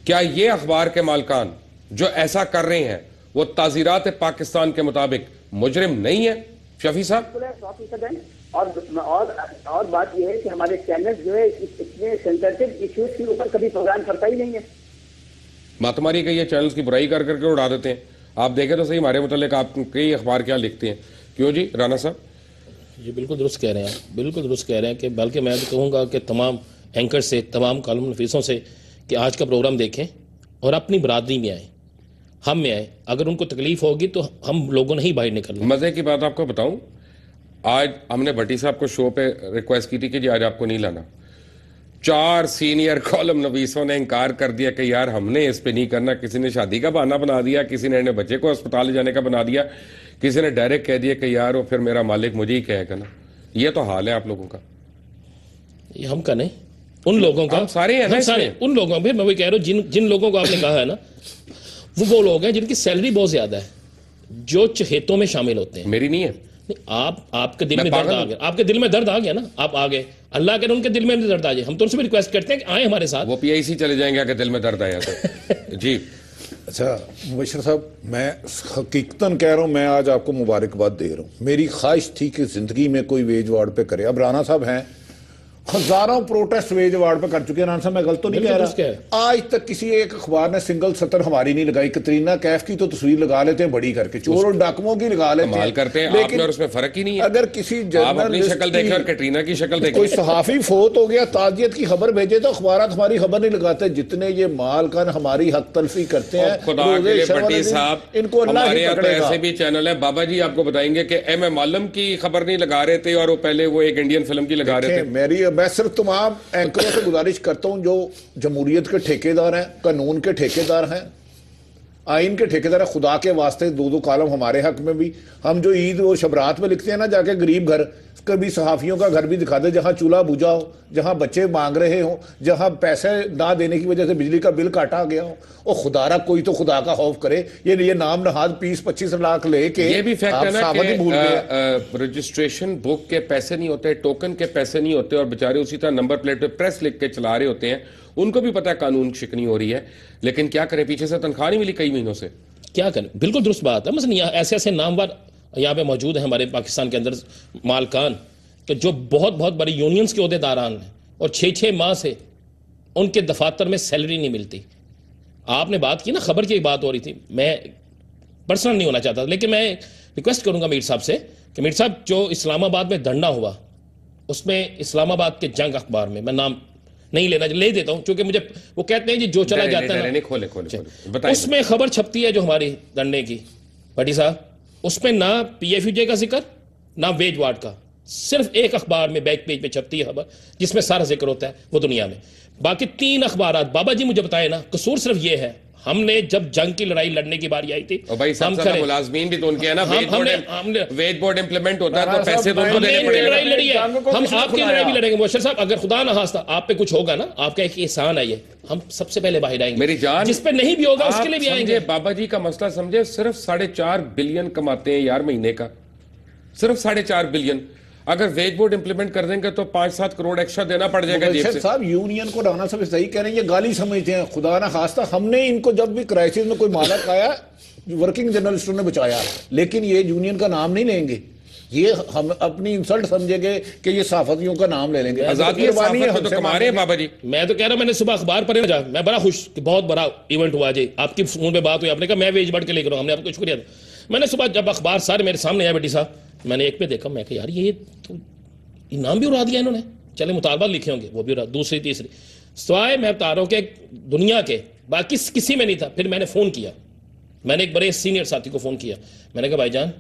क्या ये अखबार के मालकान जो ऐसा कर रहे हैं वो ताज़ीरात पाकिस्तान के मुताबिक मुजरिम नहीं है शफी साहब? 100% है। और बात यह है कि हमारे चैनल जो है इतने सेंसिटिव इश्यूज के ऊपर कभी प्रोग्राम करता ही नहीं है। मातमारी का ये चैनल्स की बुराई कर करके उड़ा देते हैं। आप देखें तो सही हमारे मुतालिक आप कई अखबार क्या लिखते हैं। क्यों जी राना साहब? जी बिल्कुल दुरुस्त कह रहे हैं, बिल्कुल दुरुस्त कह रहे हैं कि बल्कि मैं तो कहूँगा कि तमाम एंकर से, तमाम कॉलम नफीसों से कि आज का प्रोग्राम देखें और अपनी बरादरी में आए, हम में आए। अगर उनको तकलीफ होगी तो हम लोगों ने ही बाहर निकलना। मज़े की बात आपको बताऊं, आज हमने भट्टी साहब को शो पे रिक्वेस्ट की थी कि जी आज आपको नहीं लाना। 4 सीनियर कॉलम नवीसों ने इनकार कर दिया कि यार हमने इस पे नहीं करना। किसी ने शादी का बहाना बना दिया, किसी ने बच्चे को अस्पताल ले जाने का बना दिया, किसी ने डायरेक्ट कह दिया कि यार वो फिर मेरा मालिक मुझे ही कहेगा ना। ये तो हाल है आप लोगों का। ये हम का नहीं, उन लोगों का, सारे हैं ना, सारे उन लोगों में। मैं वही कह रहा हूँ जिन लोगों को आपने कहा है ना, वो लोग हैं जिनकी सैलरी बहुत ज्यादा है, जो चहेतों में शामिल होते हैं। मेरी नहीं है। नहीं, आपके दिल में दर्द आ गया, आपके दिल में दर्द आ गया ना, आप आ गए। अल्लाह करे उनके दिल में दर्द आ जाए। हम तो उनसे भी रिक्वेस्ट करते हैं कि आए हमारे साथ। वो PIC चले जाएंगे अगर दिल में दर्द आया तो। जी अच्छा मुबशर साहब, मैं हकीकतन कह रहा हूँ, मैं आज आपको मुबारकबाद दे रहा हूँ। मेरी ख्वाहिश थी कि जिंदगी में कोई वेज वार्ड पे करे। अब राना साहब हैं, हजारों प्रोटेस्ट वेज वार्ड पे कर चुके हैं। राना साहब मैं गलत तो नहीं कह रहा, आज तक किसी एक अखबार ने सिंगल सतर हमारी नहीं लगाई। कतरीना कैफ की तो तस्वीर लगा लेते हैं बड़ी करके, चोर और डाकुओं की लगा लेते हैं, करते हैं, लेकिन और उसमें फर्क ही नहीं है। अगर किसी आप अपनी शक्ल देखें और कटरीना की शक्ल देखें, कोई सहाफी फोत हो गया, ताजियत की खबर भेजे तो अखबार हमारी खबर नहीं लगाते। जितने ये मालकान हमारी हक तलफी करते हैं, खुदा के लिए भट्टी साहब, इनको हमारे यहाँ तो ऐसे भी चैनल है, बाबा जी आपको बताएंगे कि MM आलम की खबर नहीं लगा रहे थे और वो पहले वो एक इंडियन फिल्म की लगा रहे थे। मैं सिर्फ तमाम एंकरों से गुजारिश करता हूं जो जमहूरियत के ठेकेदार हैं, कानून के ठेकेदार हैं, आइन के ठेकेदार है, खुदा के वास्ते 2-2 कॉलम हमारे हक में भी। हम जो ईद और शबरात में लिखते हैं ना, जाके गरीब घर, कभी सहाफ़ियों का घर भी दिखा दे जहां चूल्हा बुझा हो, जहां बच्चे मांग रहे हो, जहां पैसे ना देने की वजह से बिजली का बिल काटा गया हो। और खुदारा कोई तो खुदा का खौफ करे। ये नाम नहाद 20-25 लाख लेके ये भी फैक्ट है ना भूल गए। कि रजिस्ट्रेशन बुक के पैसे नहीं होते, टोकन के पैसे नहीं होते, और बेचारे उसी तरह नंबर प्लेट पे प्रेस लिख के चला रहे होते हैं। उनको भी पता है कानून शिकनी हो रही है, लेकिन क्या करें, पीछे से तनख्वाह नहीं मिली कई महीनों से। क्या करें, बिल्कुल दुरुस्त बात है। मसलन ऐसे ऐसे नामवर यहाँ पे मौजूद हैं हमारे पाकिस्तान के अंदर, मालकान कि जो बहुत बहुत बड़ी यूनियंस के अहदेदारान हैं, और 6-6 माह से उनके दफातर में सैलरी नहीं मिलती। आपने बात की ना, खबर की बात हो रही थी, मैं पर्सनल नहीं होना चाहता, लेकिन मैं रिक्वेस्ट करूंगा मीर साहब से कि मीर साहब, जो इस्लामाबाद में धरना हुआ, उसमें इस्लामाबाद के जंग अखबार में, मैं नाम नहीं लेना, ले देता हूं क्योंकि मुझे वो कहते हैं जी जो चला जाता है ना, खोले उसमें खबर छपती है जो हमारी धरने की, भट्टी साहब, उसमें ना PFUJ का जिक्र, ना वेज वार्ड का, सिर्फ एक अखबार में बैक पेज पे छपती है खबर जिसमें सारा जिक्र होता है वो दुनिया में। बाकी 3 अखबार, बाबा जी मुझे बताए ना, कसूर सिर्फ ये है, हमने जब जंग की लड़ाई लड़ने की बारी आई थी, भाई हम मुलाजमीन भी तो उनके है ना, वेज बोर्ड इंप्लीमेंट होता है तो पैसे तो उनको देने पड़ेंगे। लड़ाई लड़ी है, हम आपकी लड़ाई भी लड़ेंगे मुबशर साहब। अगर खुदा ना खास्ता आप पे कुछ होगा ना, आपका एक एहसान है, ये हम सबसे पहले बाहर आएंगे, मेरी जान, जिस पे नहीं भी होगा उसके लिए भी आएंगे। बाबा जी का मसला समझे, सिर्फ 4.5 बिलियन कमाते हैं यार महीने का, सिर्फ 4.5 बिलियन। अगर वेज बोर्ड इंप्लीमेंट कर देंगे तो 5-7 करोड़ एक्स्ट्रा देना पड़ जाएगा जेब से। साहब यूनियन को राना साहब सही कह रहे हैं, ये गाली समझते हैं। खुदा ना खास्ता हमने इनको जब भी क्राइसिस में कोई मालक आया, वर्किंग जर्नलिस्टों ने बचाया, लेकिन ये यूनियन का नाम नहीं लेंगे, ये हम अपनी इंसल्ट समझेंगे कि ये सहाफतियों का नाम ले लेंगे। आजादी तो कमा रहे हैं बाबा जी। मैं तो कह रहा हूं, मैंने सुबह अखबार पढ़े ना, मैं बड़ा खुश कि बहुत बड़ा इवेंट हुआ जी, आपकी फोन पे बात हुई, आपने कहा मैं वेज बढ़ के लेकर हमने आपको शुक्रिया। मैंने सुबह जब अखबार सारे मेरे सामने आया बेटी साहब, मैंने एक पे देखा, मैं कहा यार ये तो नाम भी उड़ा दिया इन्होंने, चले मुतालबात लिखे होंगे वो भी उड़ा, दूसरी तीसरी, सवाए मैं बता रहा हूं कि दुनिया के बाकी किसी में नहीं था। फिर मैंने फोन किया, मैंने एक बड़े सीनियर साथी को फोन किया, मैंने कहा भाईजान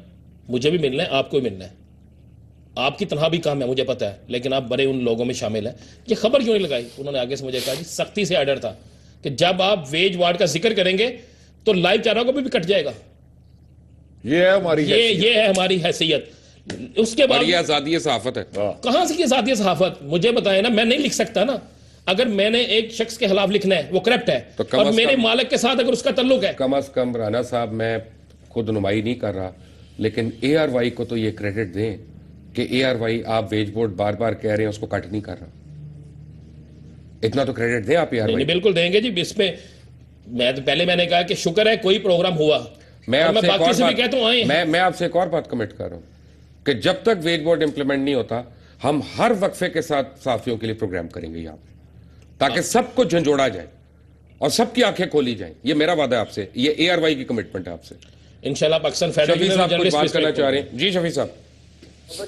मुझे भी मिलना है, आपको भी मिलना है, आपकी तनहा भी काम है मुझे पता है, लेकिन आप बड़े उन लोगों में शामिल हैं, ये खबर क्यों नहीं लगाई? उन्होंने आगे से मुझे कहा जी सख्ती से ऑर्डर था कि जब आप वेज वार्ड का जिक्र करेंगे तो लाइव चैनल को भी कट जाएगा। ये है हमारी हैसियत। उसके बाद ये आजादी सहाफत है, कहां से आजादी सहाफत? मुझे बताए ना, मैं नहीं लिख सकता ना। अगर मैंने एक शख्स के खिलाफ लिखना है वो करप्ट है, तो और मेरे मालिक के साथ अगर उसका तल्लुक है, कम अज कम राना साहब, मैं खुद नुमाई नहीं कर रहा, लेकिन ARY को तो ये क्रेडिट दें कि ARY आप वेज बोर्ड बार बार कह रहे हैं उसको कट नहीं कर रहा, इतना तो क्रेडिट दें आप ARY। बिल्कुल देंगे जी। इसमें मैं तो पहले मैंने कहा कि शुक्र है कोई प्रोग्राम हुआ। मैं आपसे एक और बात कमिट कर रहा हूं कि जब तक वेज बोर्ड इंप्लीमेंट नहीं होता, हम हर वक्फे के साथ साफियों के लिए प्रोग्राम करेंगे यहाँ पे, ताकि सबको झंझोड़ा जाए और सबकी आंखें खोली जाए। ये मेरा वादा है आपसे, ये ARY की कमिटमेंट है आपसे। इंशाल्लाह पाकिस्तान शफी साहब कुछ बात करना चाह रहे हैं जी? शफी साहब,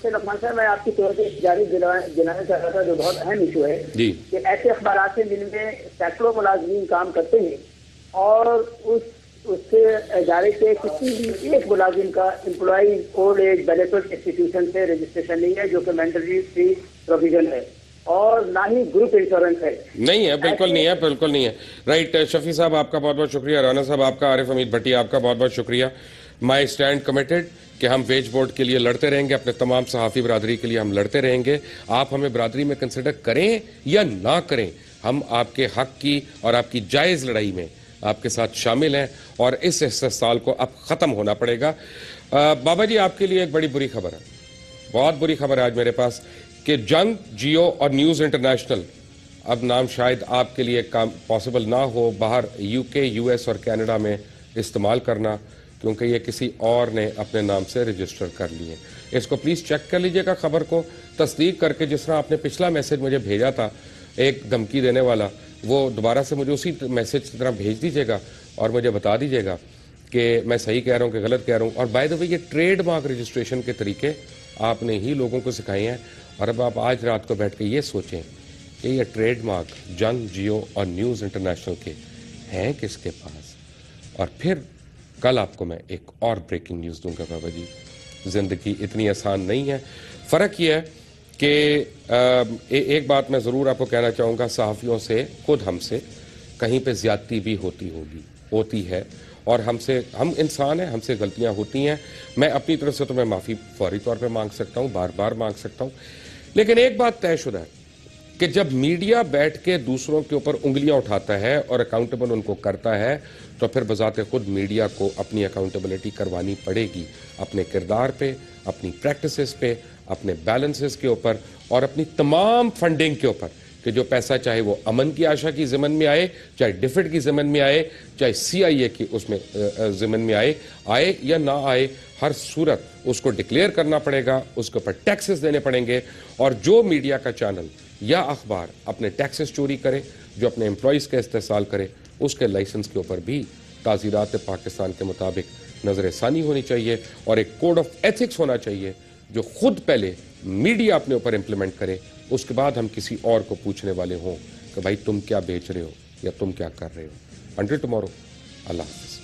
लकमान साहब, मैं आपकी तौर पर जारी दिलाना चाह रहा था, जो बहुत अहम इशू है जी, कि ऐसे अखबारात हैं जिनमें सैकड़ों मुलाजमीन काम करते हैं और उससे इदारे के किसी भी एक मुलाजिम का employ old age benefit institution से रजिस्ट्रेशन नहीं है, जो कि मैंडेटरी फ्री प्रोविजन है, और ना ही ग्रुप इंश्योरेंस है। नहीं है, बिल्कुल नहीं है, बिल्कुल नहीं है। राइट, शफी साहब आपका बहुत बहुत शुक्रिया, राना साहब आपका, आरिफ हमीद भट्टी आपका बहुत बहुत शुक्रिया। माई स्टैंड कमिटेड कि हम वेज बोर्ड के लिए लड़ते रहेंगे, अपने तमाम सहाफ़ी बरादरी के लिए हम लड़ते रहेंगे। आप हमें बरादरी में कंसिडर करें या ना करें, हम आपके हक की और आपकी जायज़ लड़ाई में आपके साथ शामिल हैं, और इस साल को अब ख़त्म होना पड़ेगा। बाबा जी, आपके लिए एक बड़ी बुरी खबर है, बहुत बुरी खबर है आज मेरे पास, कि जंग, जियो और न्यूज़ इंटरनेशनल, अब नाम शायद आपके लिए काम पॉसिबल ना हो बाहर UK, US और कनाडा में इस्तेमाल करना, क्योंकि ये किसी और ने अपने नाम से रजिस्टर कर लिए। इसको प्लीज़ चेक कर लीजिएगा, खबर को तस्दीक करके, जिस तरह आपने पिछला मैसेज मुझे भेजा था एक धमकी देने वाला, वो दोबारा से मुझे उसी मैसेज की तरह भेज दीजिएगा और मुझे बता दीजिएगा कि मैं सही कह रहा हूँ कि गलत कह रहा हूँ। और बाय द वे, ये ट्रेडमार्क रजिस्ट्रेशन के तरीके आपने ही लोगों को सिखाए हैं, और अब आप आज रात को बैठ के ये सोचें कि ये ट्रेडमार्क जंग, जियो और न्यूज़ इंटरनेशनल के हैं किसके पास। और फिर कल आपको मैं एक और ब्रेकिंग न्यूज़ दूंगा बाबा जी। ज़िंदगी इतनी आसान नहीं है। फ़र्क ये है कि एक बात मैं ज़रूर आपको कहना चाहूँगा, सहाफ़ियों से, खुद हमसे कहीं पे ज़्यादती भी होती है, और हम इंसान हैं, हमसे गलतियां होती हैं। मैं अपनी तरफ से तो मैं माफ़ी फौरी तौर पे मांग सकता हूं, बार बार मांग सकता हूं, लेकिन एक बात तयशुदा है कि जब मीडिया बैठ के दूसरों के ऊपर उंगलियां उठाता है और अकाउंटेबल उनको करता है, तो फिर बजाते खुद मीडिया को अपनी अकाउंटेबिलिटी करवानी पड़ेगी, अपने किरदार पे, अपनी प्रैक्टिसेस पे, अपने बैलेंसेस के ऊपर और अपनी तमाम फंडिंग के ऊपर, कि जो पैसा चाहे वो अमन की आशा की ज़िमन में आए, चाहे डिफिड की ज़िमन में आए, चाहे CIA की उसमें ज़िमन में आए या ना आए, हर सूरत उसको डिक्लेयर करना पड़ेगा, उसके ऊपर टैक्सेस देने पड़ेंगे। और जो मीडिया का चैनल या अखबार अपने टैक्सेस चोरी करे, जो अपने एम्प्लॉयज़ का इस्तेसाल करे, उसके लाइसेंस के ऊपर भी ताज़ीरात पाकिस्तान के मुताबिक नज़र सानी होनी चाहिए और एक कोड ऑफ एथिक्स होना चाहिए जो खुद पहले मीडिया अपने ऊपर इंप्लीमेंट करे, उसके बाद हम किसी और को पूछने वाले हों कि भाई तुम क्या बेच रहे हो या तुम क्या कर रहे हो। अंटिल टुमारो, अल्लाह हाफ़िज़।